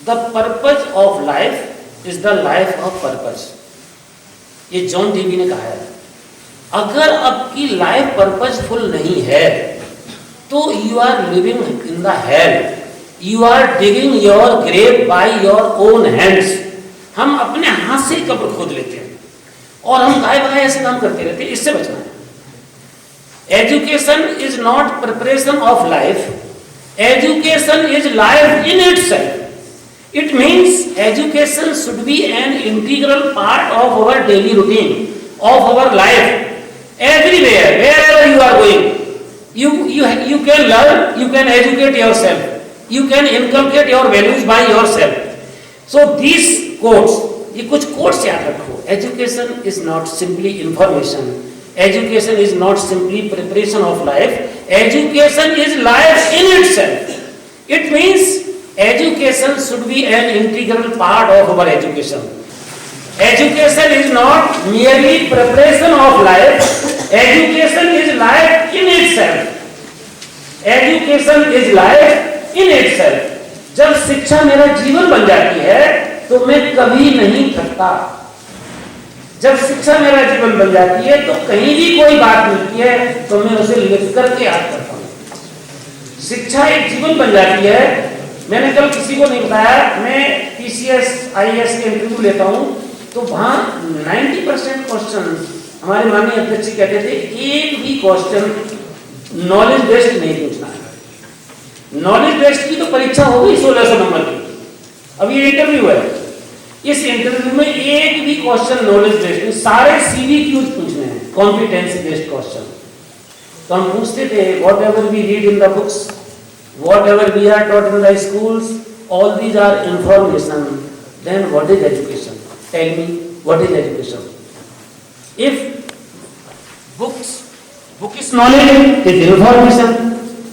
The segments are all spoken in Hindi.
The purpose of life is the life of purpose. ये जॉन डीवी ने कहा है। अगर आपकी लाइफ पर्पजफुल नहीं है तो you are living in the hell, you are digging your grave by your own hands. हम अपने हाथ से कब्र खोद लेते हैं और हम गाय बगाए ऐसे काम करते रहते हैं। इससे बचना है। Education is not preparation of life, education is life in itself. It means education should be an integral part of our daily routine, of our life. Everywhere, wherever you are going, you can learn, you can educate yourself, you can inculcate your values by yourself. So these quotes, ये कुछ quotes याद रखो। Education is not simply information. Education is not simply preparation of life. Education is life in itself. It means education should be an integral part of our education. Education is not merely preparation of life. Education is life in itself. Education is life in itself. जब शिक्षा मेरा जीवन बन जाती है तो मैं कभी नहीं थकता। जब शिक्षा मेरा जीवन बन जाती है तो कहीं भी कोई बात मिलती है तो मैं उसे लिख करके याद करता हूँ। शिक्षा एक जीवन बन जाती है। मैंने कल किसी को नहीं बताया, मैं पीसीएस आईएएस के इंटरव्यू लेता हूं तो वहां 90% क्वेश्चन हमारे माननीय अध्यक्ष कहते थे एक भी क्वेश्चन नॉलेज बेस्ड नहीं पूछना है। नॉलेज बेस्ड की तो परीक्षा होगी 1600 नंबर की। अब ये इंटरव्यू है, इस इंटरव्यू में एक भी क्वेश्चन नॉलेज बेस्ड नहीं, सारे सीवी क्यूज पूछने हैं, कॉम्पिटेंसी बेस्ड क्वेश्चन। तो हम पूछते थे whatever we read in the books, whatever we are taught in the schools, all these are information. Then what is education? Tell me, what is education? If book is knowledge, is information.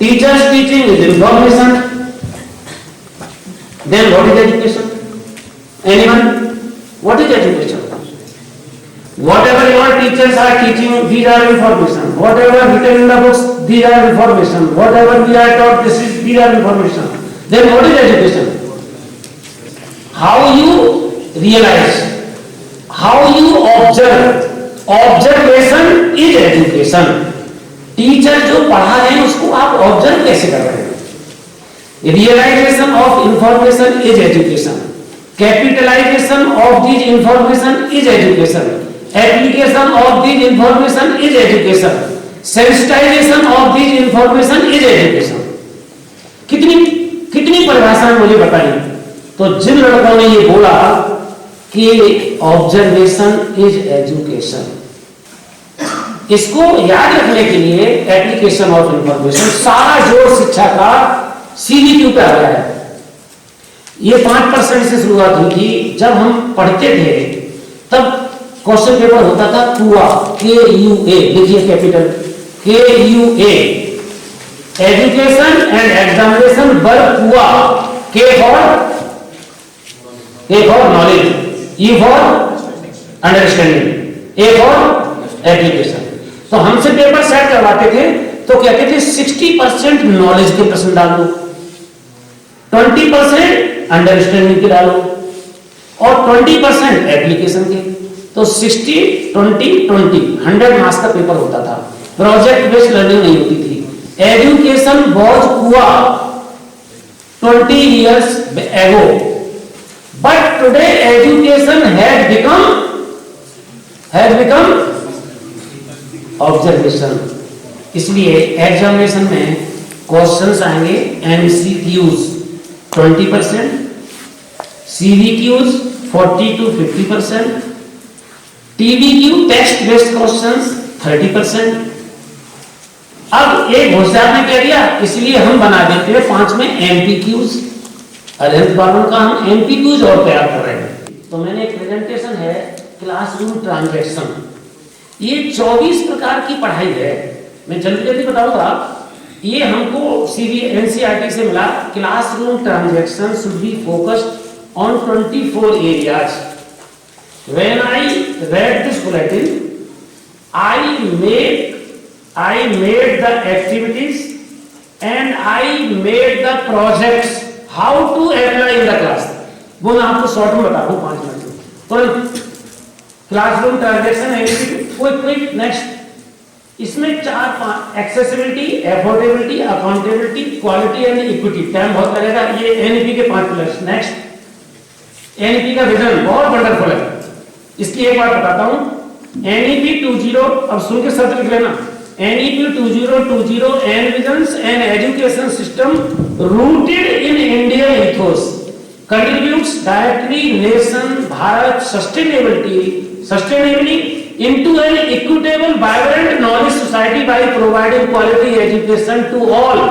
Teachers teaching is information. Then what is education? Anyone? What is education? Whatever your teachers are teaching, these are information. Whatever written in the books, these are information. Whatever we are taught, these are information. Then what is education? How you realize, how you observe. Observation is education. Teacher जो पढ़ा रहे हैं उसको आप ऑब्जर्व कैसे कर रहे हैं? Realization of information is education. Capitalization of these information is education. Application of these information is education. Sensitization of these information is education. कितनी परिभाषाएं मुझे बताइए। तो जिन लड़कों ने ये बोला कि ऑब्जर्वेशन इज एजुकेशन, इसको याद रखने के लिए एप्लीकेशन ऑफ इंफॉर्मेशन सारा जोर शिक्षा का सीवीक्यू पे आ गया है। ये 5% से शुरुआत हुई थी। जब हम पढ़ते थे तब क्वेश्चन पेपर होता था कुआ, KUA, लिखिए capital KUA, education and examination बर कुआ। K for knowledge, E for understanding, A for application. तो हमसे पेपर सेट करवाते थे तो कहते थे 60% नॉलेज के प्रश्न डालो, 20% अंडरस्टैंडिंग के डालो और 20% एप्लीकेशन के। तो 60, 20, 100 मार्क्स का पेपर होता था। प्रोजेक्ट बेस्ड लर्निंग नहीं होती थी। एजुकेशन वाज कुआ 20 years ago, but today education has become observation। इसलिए एग्जामिनेशन में क्वेश्चंस आएंगे MCQs 20%, CVQs 40 to 50%, TBQ text based questions 30%। अब एक होशियार ने कह दिया इसलिए हम बना देते हैं 5 में MPQs। अरेंज प्रॉब्लम का हम MPQs और तैयार कर रहे हैं। तो मैंने एक प्रेजेंटेशन है क्लासरूम ट्रांजैक्शन। ये 24 प्रकार की पढ़ाई है। मैं जल्दी बताऊंगा। ये हमको NCERT से मिला। Classroom transaction should be focused on 24 areas। When I read this bulletin, I made the activities and I made the projects how to apply in the class। वो मैं आपको शॉर्ट में बता दूं 5 मिनट में। तो क्लासरूम ट्रांजैक्शन क्विक नेक्स्ट। इसमें 4-5 accessibility, affordability, accountability, quality and equity. Time बहुत लगेगा। ये एनईपी के 5 पिलर्स। नेक्स्ट एनईपी का विजन बहुत वंडरफुल है। इसकी एक बात बताता हूं। एनईपी 20, अब सुन के शब्द लिख लेना। NEP 2020 envisions an education system rooted in Indian ethos contributes directly nation Bharat sustainably into an equitable, vibrant knowledge society by providing quality education to all,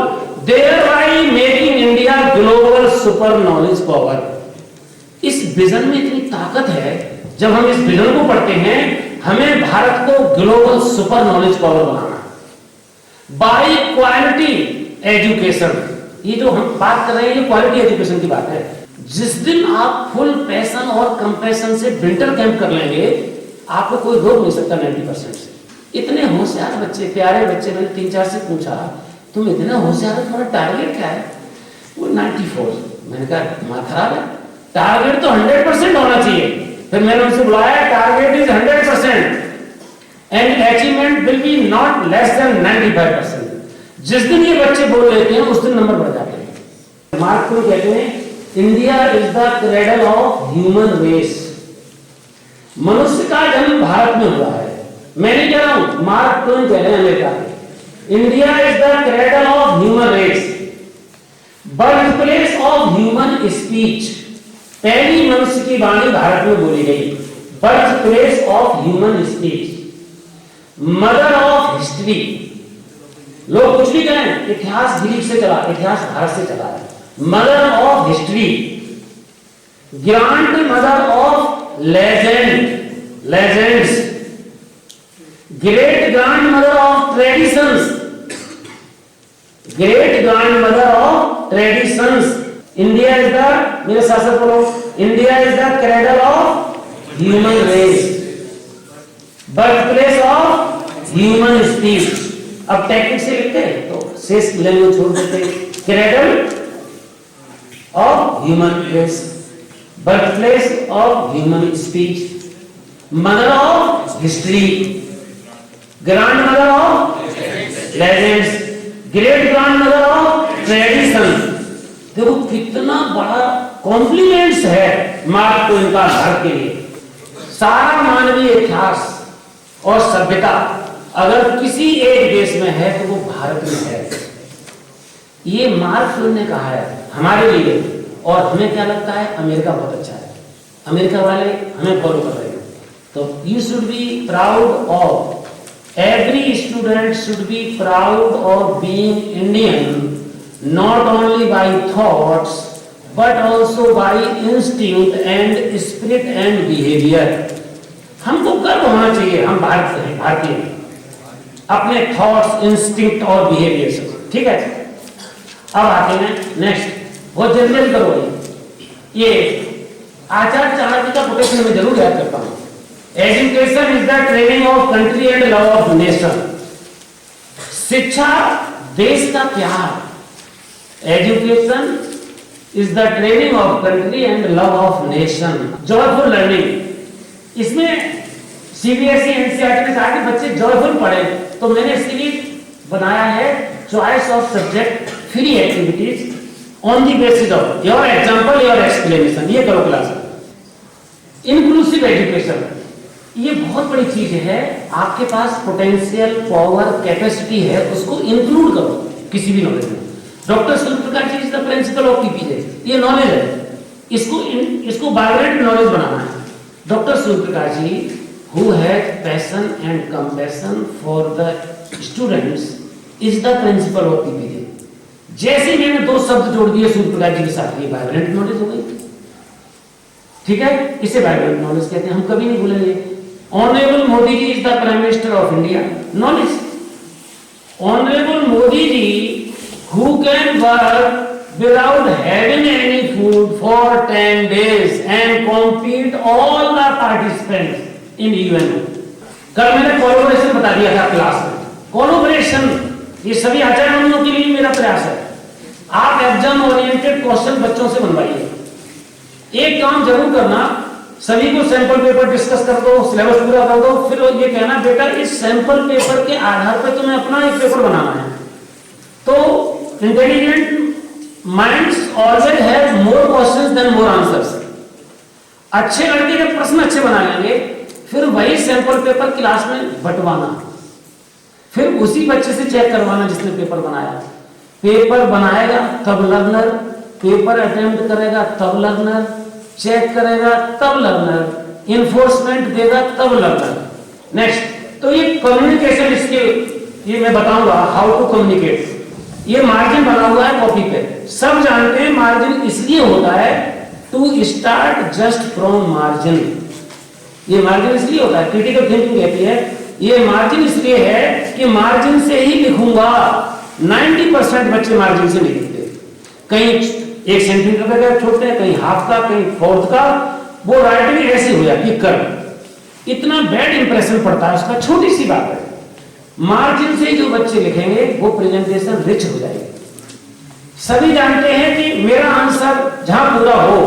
thereby making India global super knowledge power। इस विजन में इतनी ताकत है, जब हम इस विजन को पढ़ते हैं, हमें भारत को ग्लोबल सुपर नॉलेज पावर बनाना है बाय क्वालिटी एजुकेशन। ये जो हम बात कर रहे हैं, ये क्वालिटी एजुकेशन की बात है। जिस दिन आप फुल पैशन और कंपैशन से विंटर कैंप कर लेंगे, आपको कोई रोक नहीं सकता 90% से। इतने होशियार बच्चे, प्यारे बच्चे, मैंने 3-4 से पूछा तुम इतने होशियार हो, तुम्हारा टारगेट क्या है? वो 94। मैंने कहा दिमाग खराब है, टारगेट तो 100% होना चाहिए। फिर मैंने उनसे बुलाया, target is 100% and achievement will be not less than 95%। जिस दिन ये बच्चे बोल लेते हैं, उस दिन नंबर बढ़ जाते हैं। मार्क ट्वेन कहते हैं India is the cradle of human race. मनुष्य का जन्म भारत में हुआ है। मैं नहीं कह रहा हूं, मार्क ट्वेन कह रहे हैं अमेरिका के। India is the cradle of human race, birth place of human speech. पहली मनुष्य की वाणी भारत में बोली गई, birth place of human speech. Mother of history. लोग कुछ भी कहें, इतिहास ग्रीक से चला, इतिहास भारत से चला है। Mother of history, grand mother of legends, great grand mother of traditions, great grand mother of traditions. India is the, मेरे साथ साथ बोलो, India is the cradle of human race, birth place of human speech. अब टेक्निक से लिखते हैं तो शेष लैंग्वेज छोड़ देते। Cradle of human race, birthplace of human speech, mother of history, grandmother of legends, great grandmother of tradition। देखो कितना बड़ा कॉम्प्लीमेंट्स है मार्क ट्वेन का भारत के लिए। सारा मानवीय इतिहास और सभ्यता अगर किसी एक देश में है तो वो भारत में है। ये मार्क ट्वेन ने कहा है हमारे लिए, और हमें क्या लगता है अमेरिका बहुत अच्छा है, अमेरिका वाले हमें फॉलो कर रहे हैं। तो you should be proud of, every student should be proud of being Indian, not only by thoughts but also by instinct and spirit and behaviour. हमको गर्व होना चाहिए, हम भारत से हैं, भारतीय हैं, अपने थॉट्स, इंस्टिंक्ट और बिहेवियर से। ठीक है, अब आते हैं नेक्स्ट। बहुत जल्दी करो। ये आचार्य चाणक्य का कोटेशन में जरूर याद करता हूं। Education is the training of country and love of nation. शिक्षा देश का प्यार। Education is the training of country and love of nation. Joyful learning. इसमें सीबीएसई एनसीईआरटी ने कहा कि बच्चे जॉयफुल पढ़े, तो मैंने इसके लिए बनाया है choice of subject free activities on the basis of your example, your explanation. ये करो क्लास। इंक्लूसिव एजुकेशन, ये बहुत बड़ी चीज है। आपके पास पोटेंशियल, पावर, कैपेसिटी है, उसको इंक्लूड करो किसी भी नॉलेज में। Doctor Surya Prakash ji is the principal of PPJ. ये नॉलेज है, इसको वाइब्रेंट नॉलेज बनाना है। Doctor Surya Prakash ji who has passion and compassion for the students is the principal of PPJ. जैसे मैंने 2 शब्द जोड़ दिए सूर्य प्रकाश जी के साथ, ये वाइब्रेंट नॉलेज हो गई। ठीक है, इसे वाइब्रेंट नॉलेज कहते हैं, हम कभी नहीं भूलेंगे। Honourable Modi ji is the prime minister of India. Knowledge. Honourable Modi ji who can work without having any food for 10 days and compete all the participants in UNO. कल मैंने कोलैबोरेशन बता दिया था क्लास में। कोलैबोरेशन ये सभी आचार्यों के लिए मेरा प्रयास है। आप एग्जाम ओरिएंटेड क्वेश्चन बच्चों से बनवाइए। एक काम जरूर करना, सभी को सैंपल पेपर डिस्कस कर दो, सिलेबस पूरा कर दो, फिर ये कहना बेटा इस सैंपल पेपर के आधार पर तुम्हें अपना एक पेपर बनाना है। तो intelligent minds always have more questions than more answers. अच्छे लड़के के प्रश्न अच्छे बना लेंगे, फिर वही सैंपल पेपर क्लास में बंटवाना, फिर उसी बच्चे से चेक करवाना जिसने पेपर बनाया। पेपर बनाएगा तब लर्नर, पेपर अटेम्प्ट करेगा तब लर्नर, चेक करेगा तब लर्नर, इन्फोर्समेंट देगा तब लर्नर। नेक्स्ट, तो ये कम्युनिकेशन स्किल, ये मैं बताऊंगा हाउ टू कम्युनिकेट। ये मार्जिन बना हुआ है कॉपी पे, सब जानते हैं मार्जिन इसलिए होता है to start just from margin. ये मार्जिन इसलिए होता है, क्रिटिकल थिंकिंग कहती है ये मार्जिन इसलिए है कि मार्जिन से ही लिखूंगा। 90% बच्चे मार्जिन से नहीं लिखते, कहीं 1 सेंटीमीटर का गैप छोड़ते हैं, कहीं हाफ का, कहीं फोर्थ का, वो राइटिंग ऐसी हो जाती है कर, इतना बैड इंप्रेशन पड़ता है उसका। छोटी सी बात है, मार्जिन से जो बच्चे लिखेंगे वो प्रेजेंटेशन रिच हो जाएगी। सभी जानते हैं कि मेरा आंसर जहां पूरा हो,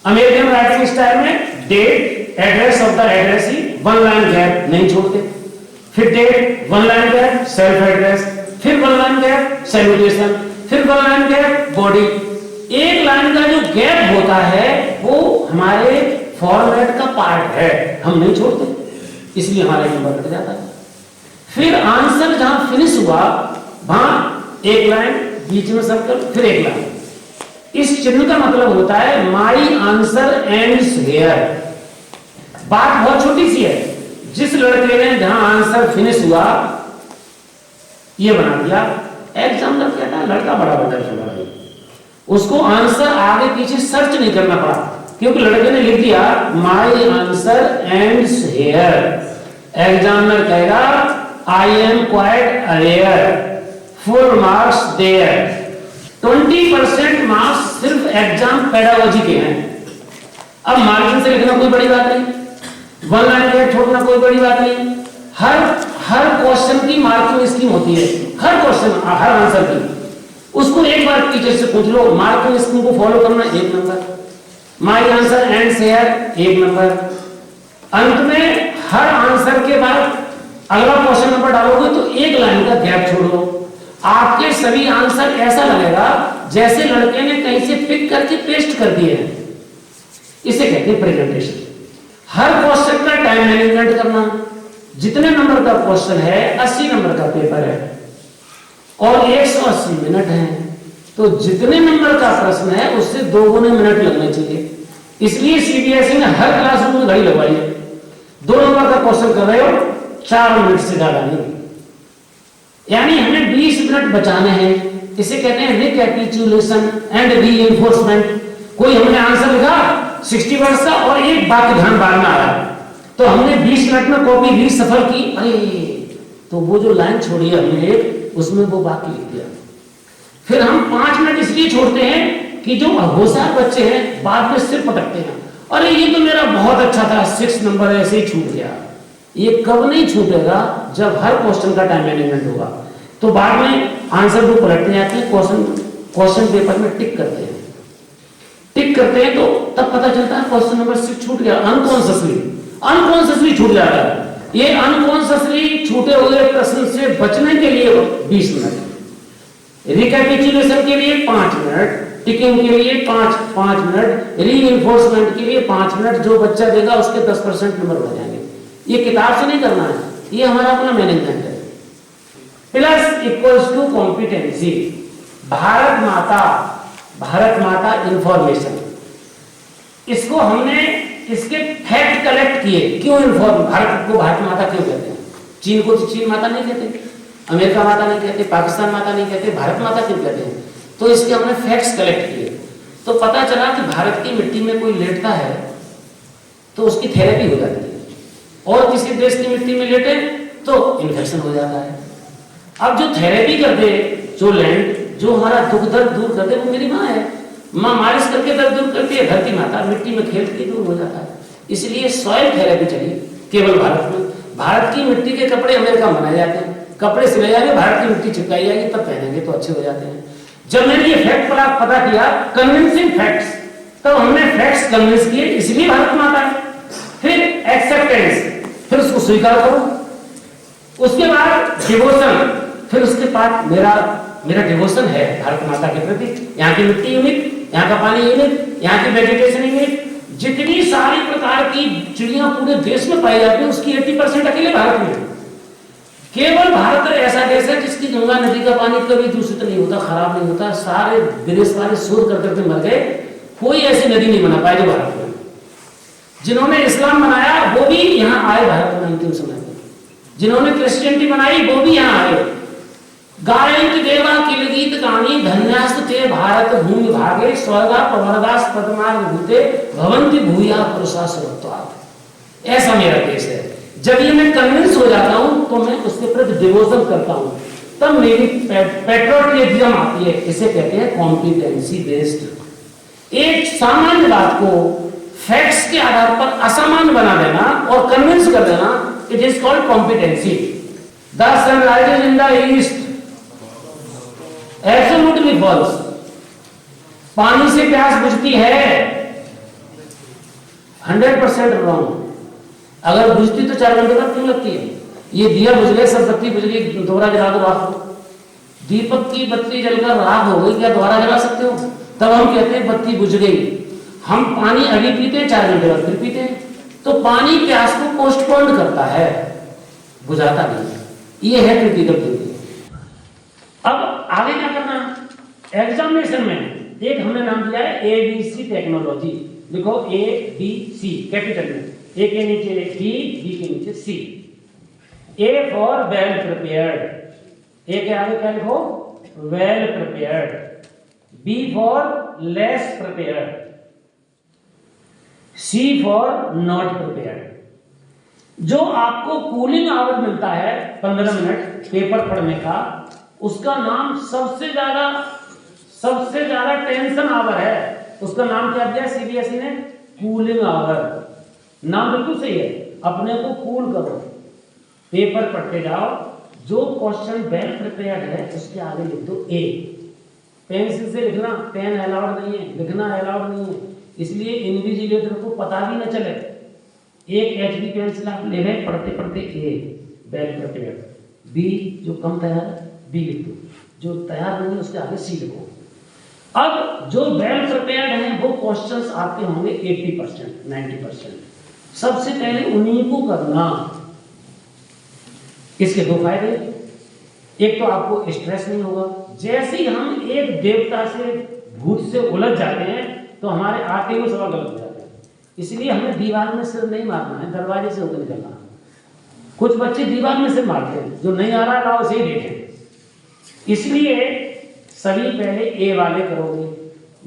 अमेरिकन राइटिंग स्टाइल में date, address of the addressee, 1 line gap नहीं छोड़ते, फिर date 1 line gap, self address, फिर 1 लाइन गैप सैल्यूटेशन, फिर 1 लाइन गैप बॉडी। 1 लाइन का जो गैप होता है वो हमारे फॉर्मेट का पार्ट है, हम नहीं छोड़ते, इसलिए हमारा नंबर कट जाता है। फिर आंसर जहां फिनिश हुआ वहां 1 लाइन, बीच में सर्कल, फिर 1 लाइन। इस चिन्ह का मतलब होता है माई आंसर एंड्स हियर। बात बहुत छोटी सी है, जिस लड़के ने जहां आंसर फिनिश हुआ ये बना दिया, एग्जामिनर कहता है लड़का बड़ा बेटा, उसको आंसर आगे पीछे सर्च नहीं करना पड़ा, क्योंकि लड़के ने लिख दिया my answer ends here. Examiner कहेगा I am quite aware, full marks there. 20% marks सिर्फ एग्जाम पेडागोजी के हैं। अब मार्जिन से लिखना कोई बड़ी बात नहीं, 1 लाइन गैप छोड़ना कोई बड़ी बात नहीं। हर क्वेश्चन की मार्किंग स्कीम होती है, हर क्वेश्चन, हर आंसर की। उसको एक बार टीचर से पूछ लो, मार्किंग स्कीम को फॉलो करना 1 number, my answer ends here 1 number. अंत में हर आंसर के बाद अगला क्वेश्चन नंबर डालोगे तो 1 लाइन का गैप छोड़ दो। आपके सभी आंसर ऐसा लगेगा जैसे लड़के ने कहीं से पिक करके पेस्ट कर दिए हैं। इसे कहते हैं प्रेजेंटेशन। हर क्वेश्चन का टाइम मैनेजमेंट करना। जितने नंबर का क्वेश्चन है 80 नंबर का पेपर है और 180 मिनट है, तो जितने नंबर का प्रश्न है उससे 2 गुने मिनट लगने चाहिए। इसलिए सीबीएसई ने हर क्लासरूम में घड़ी लगवाई है। 2 नंबर का क्वेश्चन कर रहे हो 4 मिनट से ज्यादा नहीं, यानी हमें 20 मिनट बचाने हैं। इसे कहते हैं रिकैपिचुलेशन एंड रीइंफोर्समेंट। कोई हमने आंसर लिखा 60 वर्ड्स का और एक वाक्य ध्यान बाद में आया, तो हमने 20 मिनट में कॉपी रीसफल की, अरे तो वो जो लाइन छोड़ी है हमने उसमें वो वाक्य लिख दिया। फिर हम 5 मिनट इसलिए छोड़ते हैं कि जो होशियार बच्चे हैं बाद में सिर पटकते हैं, अरे ये तो मेरा बहुत अच्छा था, 6 नंबर ऐसे ही छूट गया। ये कब नहीं छूटेगा, जब हर क्वेश्चन का टाइम मैनेजमेंट होगा। तो बाद में आंसर बुक पलटने आते हैं, क्वेश्चन पेपर में टिक करते हैं, तो तब पता चलता है क्वेश्चन नंबर 6 छूट गया। अनकॉन्शियसली छूट जाता है। ये अनकॉन्शियसली छूटे हुए प्रश्न से बचने के लिए 20 मिनट, रिकैपिचुलेशन के लिए 5 मिनट, टिकिंग के लिए 5 मिनट, रीइंफोर्समेंट के लिए 5 मिनट। जो बच्चा देगा उसके 10% नंबर बढ़ जाएंगे। ये किताब से नहीं करना है, ये हमारा अपना मैनेजमेंट है। Plus equals to competency. Bharat Mata information, इसको हमने इसके फैक्ट कलेक्ट किए। क्यों भारत को भारत माता क्यों कहते हैं? चीन को तो चीन माता नहीं कहते, अमेरिका माता नहीं कहते, पाकिस्तान माता नहीं कहते, भारत माता क्यों कहते हैं? तो इसके हमने फैक्ट्स कलेक्ट किए, तो पता चला कि भारत की मिट्टी में कोई लेटता है तो उसकी थेरेपी हो जाती है, और किसी देश की मिट्टी में लेटे तो इन्फेक्शन हो जाता है। अब जो थेरेपी करते, जो हमारा दुख दर्द दूर करते, वो मेरी माँ है। माँ मालिश करके दर्द दूर करती है, धरती माता मिट्टी में खेलती दूर हो जाता है। इसलिए सॉइल थेरेपी चली केवल भारत में। भारत की मिट्टी के कपड़े अमेरिका में बनाए जाते हैं, कपड़े सिले जाएंगे, भारत की मिट्टी चिपकाई जाएगी, तब पहनेंगे तो अच्छे हो जाते हैं। जब मैंने ये फैक्ट पता किया, कन्विंसिंग फैक्ट्स, तब हमने फैक्ट्स कन्विंस किए, इसलिए भारत माता है। फिर एक्सेप्टेंस, फिर उसको स्वीकार करो। उसके बाद डिवोशन, फिर उसके बाद मेरा डिवोशन है भारत माता के प्रति। यहाँ की मिट्टी यूनिक, यहाँ का पानी यूनिक, यहाँ की वेजिटेशन यूनिक, जितनी सारी प्रकार की चिड़िया पूरे देश में पाई जाती है उसकी 80% अकेले भारत में है। केवल भारत ऐसा देश है जिसकी गंगा नदी का पानी कभी दूषित नहीं होता, खराब नहीं होता। सारे विदेश वाले शोध कर करके मर गए, कोई ऐसी नदी नहीं बना पाई जो भारत में। जिन्होंने इस्लाम बनाया वो भी यहाँ आए भारत में अंतिम समय में, जिन्होंने क्रिश्चियनिटी बनाई वो भी यहाँ आए। गायन की देवा किलगीत गानी धन्यास्त ते भारत भूमि भागे स्वर्गा प्रवर्गास पद्मार्ग भूते भवंति भूया पुरुषा सर्वत्वात्। ऐसा मेरा देश है। जब ये मैं कन्विंस हो जाता हूं तो मैं उसके प्रति डिवोशन करता हूं, तब मेरी पैट्रियोटिज्म आती है। इसे कहते हैं कॉम्पिटेंसी बेस्ड। एक सामान्य बात को फैक्ट्स के आधार पर असामान्य बना देना और कन्विंस कर देना, it is called competency. The sun rises in the east, absolutely false. पानी से प्यास बुझती है, 100% रॉन्ग। अगर बुझती तो 4 घंटे तक क्यों लगती है? ये दिया बुझ गए, सब बत्ती बुझ गई, दोबारा जला दो राख हो। दीपक की बत्ती जलकर राख हो गई, क्या दोबारा जला सकते हो? तब हम कहते हैं बत्ती बुझ गई। हम पानी अभी पीते हैं, 4 घंटे बाद फिर पीते हैं। तो पानी प्यास को पोस्टपोन करता है, बुझाता नहीं। ये है क्रिटिकल थिंकिंग। अब आगे क्या करना? एग्जामिनेशन में एक हमने नाम दिया है ABC टेक्नोलॉजी। लिखो ABC कैपिटल में, ए के नीचे डी, बी के नीचे C. A for well prepared, A के आगे क्या लिखो? Well prepared. B for less prepared, C for not prepared. जो आपको कूलिंग आवर मिलता है 15 मिनट पेपर पढ़ने का, उसका नाम सबसे ज्यादा टेंशन आवर है। उसका नाम क्या दिया CBSE ने? Cooling hour. नाम बिल्कुल सही है। अपने को कूल करो, पेपर पढ़ते जाओ। जो क्वेश्चन वेल प्रिपेयर्ड है उसके आगे लिख दो A। पेंसिल से लिखना, पेन अलाउड नहीं है, लिखना अलाउड नहीं है, इसलिए इन्विजिलेटर को पता भी न चले। एक HB पेंसिल आप ले गए, पढ़ते पढ़ते A वेल प्रिपेयर्ड। B जो कम तैयार है B लिख दो, जो तैयार नहीं है उसके आगे C लिखो। अब जो वेल प्रिपेयर्ड हैं वो क्वेश्चंस आपके होंगे 80%, 90%। सबसे पहले उन्हीं को करना। इसके 2 फायदे, एक तो आपको स्ट्रेस नहीं होगा। जैसे ही हम एक देवता से भूत से उलझ जाते हैं तो हमारे आटे में सवाल गलत हो जाते हैं। इसलिए हमें दीवार में सिर नहीं मारना है, दरवाजे से होकर निकलना है। कुछ बच्चे दीवार में सिर मारते हैं, जो नहीं आ रहा है लाओ से देखें। इसलिए सभी पहले ए वाले करोगे।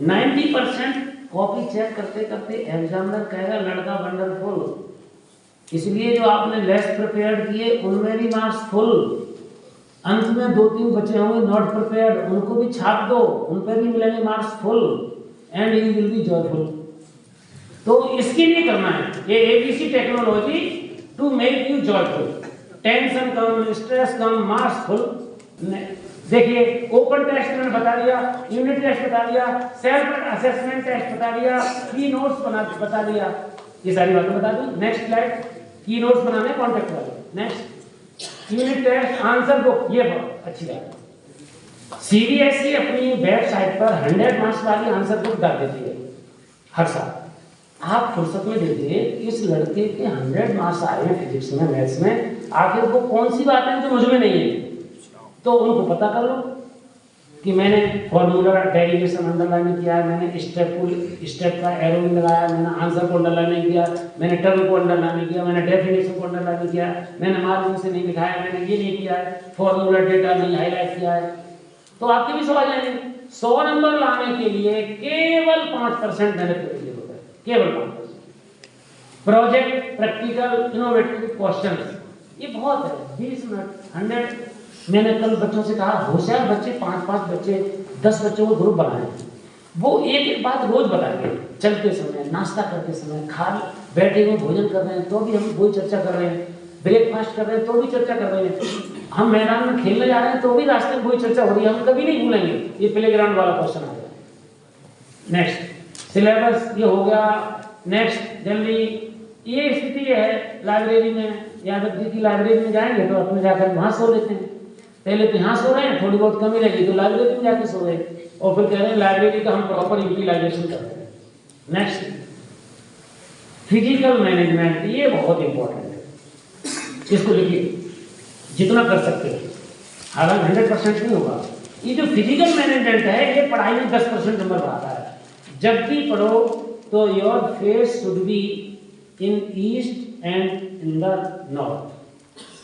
90% कॉपी चेक करते करते एग्जामिनर कहेगा लड़का वंडरफुल। इसलिए जो आपने लेस प्रिपेयर्ड किए उनमें भी मार्क्स फुल। अंत में 2-3 बचे होंगे नॉट प्रिपेयर्ड, उनको भी छाप दो, उन पर भी मिलेंगे marks full and you will be joyful. तो इसके लिए करना है ये ABC technology to make you joyful. Tension कम, स्ट्रेस कम, मार्क्स फुल। देखिए ओपन टेस्ट मैंने बता दिया, यूनिट टेस्ट बता दिया, सेल्फ असेसमेंट टेस्ट बता दिया, की नोट्स बता दिया, ये सारी बातें बता दी। नेक्स्ट स्लाइड, की नोट्स बनाने कॉन्टेक्ट वाले। Next unit test answer book, ये अच्छी बात। CBSE अपनी वेबसाइट पर 100 मार्क्स वाली आंसर बुक डाल देती है हर साल। आप फुर्सत में देखिए इस लड़के के 100 मार्क्स आए हैं फिजिक्स में, मैथ्स में, आखिर वो कौन सी बात है जो मुझ में नहीं है। तो उनको पता कर लो कि मैंने फॉर्मूला डेरिवेशन अंडरलाइन किया है, मैंने स्टेप का एरो नहीं लगाया, मैंने आंसर को अंडरलाइन नहीं किया, मैंने टर्म को अंडरलाइन नहीं किया, मैंने डेफिनेशन को अंडरलाइन नहीं किया, मैंने मार्जिन से नहीं लिखाया, मैंने ये नहीं किया है, फॉर्मूला डेटा नहीं हाईलाइट किया है। तो आपके भी सवाल आएंगे। 100 नंबर लाने के लिए केवल 5% मेहनत करनी होता है, केवल 5%। प्रोजेक्ट, प्रैक्टिकल, इनोवेटिव क्वेश्चन, ये बहुत है। 20 मिनट 100। मैंने कल बच्चों से कहा होशियार बच्चे 5-5 बच्चे 10 बच्चों को ग्रुप बनाए, वो एक बात रोज बताएंगे। चलते समय, नाश्ता करते समय, बैठे हुए भोजन कर रहे हैं तो भी हम वही चर्चा कर रहे हैं, ब्रेकफास्ट कर रहे हैं तो भी चर्चा कर रहे हैं, हम मैदान में खेलने जा रहे हैं तो भी रास्ते में वही चर्चा हो रही है। हम कभी नहीं भूलेंगे, ये प्लेग्राउंड वाला क्वेश्चन आ गया। नेक्स्ट सिलेबस ये हो गया। नेक्स्ट जल्दी, ये स्थिति है लाइब्रेरी में। यादव जी की लाइब्रेरी में जाएंगे तो अपने जाकर वहां सो लेते हैं। पहले तो यहाँ सो रहे हैं, थोड़ी बहुत कमी लगी तो लाइब्रेरी में जाके सो गए, और फिर कह रहे हैं लाइब्रेरी का हम प्रॉपर यूटिलाइजेशन करते हैं। नेक्स्ट, फिजिकल मैनेजमेंट, ये बहुत इंपॉर्टेंट है, इसको लिखिए जितना कर सकते हो। हालांकि 100% नहीं होगा। ये जो फिजिकल मैनेजमेंट है ये पढ़ाई में 10% नंबर आता है। जब भी पढ़ो तो your face should be in east and in the north.